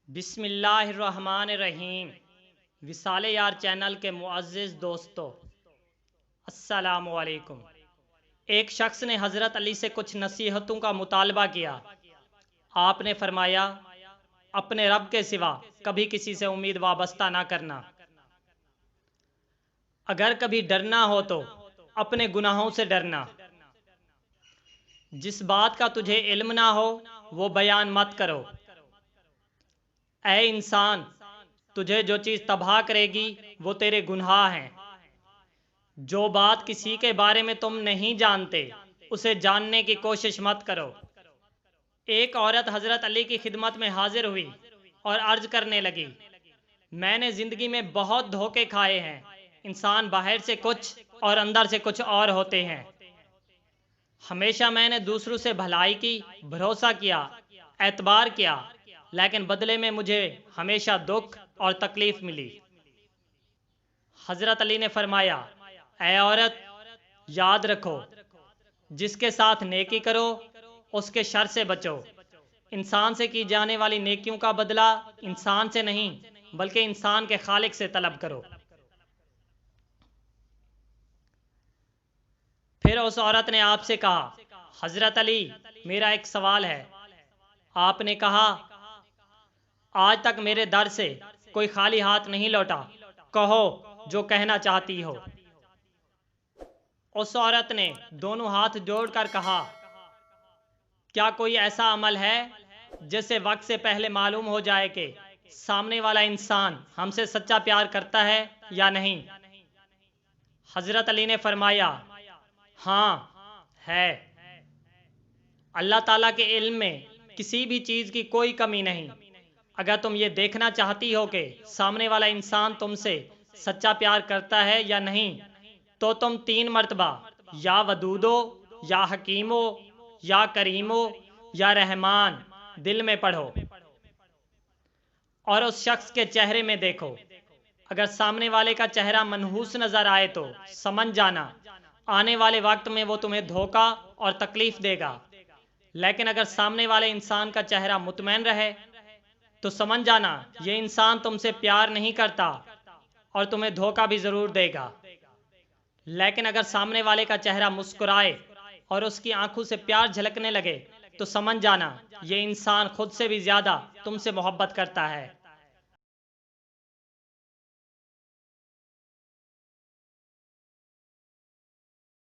बिस्मिल्लाहिर्रहमानिर्रहीम। विसाले यार चैनल के मुअज़्ज़िज़ दोस्तों, अस्सलामु अलैकुम। एक शख्स ने हज़रत अली से कुछ नसीहतों का मुतालबा किया। आपने फरमाया, अपने रब के सिवा कभी किसी से उम्मीद वाबस्ता ना करना। अगर कभी डरना हो तो अपने गुनाहों से डरना। जिस बात का तुझे इल्म ना हो वो बयान मत करो। ऐ इंसान, तुझे जो चीज़ तबाह करेगी वो तेरे गुनाह हैं। जो बात किसी के बारे में तुम नहीं जानते उसे जानने की कोशिश मत करो। एक औरत हज़रत अली की खिदमत में हाजिर हुई और अर्ज करने लगी, मैंने ज़िंदगी में बहुत धोखे खाए हैं। इंसान बाहर से कुछ और अंदर से कुछ और होते हैं। हमेशा मैंने दूसरों से भलाई की, भरोसा किया, एतबार किया, लेकिन बदले में मुझे हमेशा दुख और तकलीफ मिली। हज़रत अली ने फरमाया, ऐ औरत, याद रखो, जिसके साथ नेकी करो उसके शर से बचो। इंसान से की जाने वाली नेकियों का बदला इंसान से नहीं बल्कि इंसान के खालिक से तलब करो। फिर उस औरत ने आपसे कहा, हज़रत अली, मेरा एक सवाल है। आपने कहा, आज तक मेरे दर से कोई खाली हाथ नहीं लौटा, कहो जो कहना चाहती हो। उस औरत ने दोनों हाथ जोड़कर कहा, क्या कोई ऐसा अमल है जिससे वक्त से पहले मालूम हो जाए कि सामने वाला इंसान हमसे सच्चा प्यार करता है या नहीं? हज़रत अली ने फरमाया, हाँ है। अल्लाह ताला के इल्म में किसी भी चीज़ की कोई कमी नहीं। अगर तुम ये देखना चाहती हो कि सामने वाला इंसान तुमसे सच्चा प्यार करता है या नहीं, तो तुम 3 मरतबा या वदूदो, या हकीमो, या करीमो, या रहमान दिल में पढ़ो और उस शख्स के चेहरे में देखो। अगर सामने वाले का चेहरा मनहूस नजर आए तो समझ जाना आने वाले वक्त में वो तुम्हें धोखा और तकलीफ देगा। लेकिन अगर सामने वाले इंसान का चेहरा मुतमैन रहे तो समझ जाना ये इंसान तुमसे प्यार नहीं करता और तुम्हें धोखा भी जरूर देगा। लेकिन अगर सामने वाले का चेहरा मुस्कुराए और उसकी आंखों से प्यार झलकने लगे तो समझ जाना ये इंसान खुद से भी ज्यादा तुमसे मोहब्बत करता है।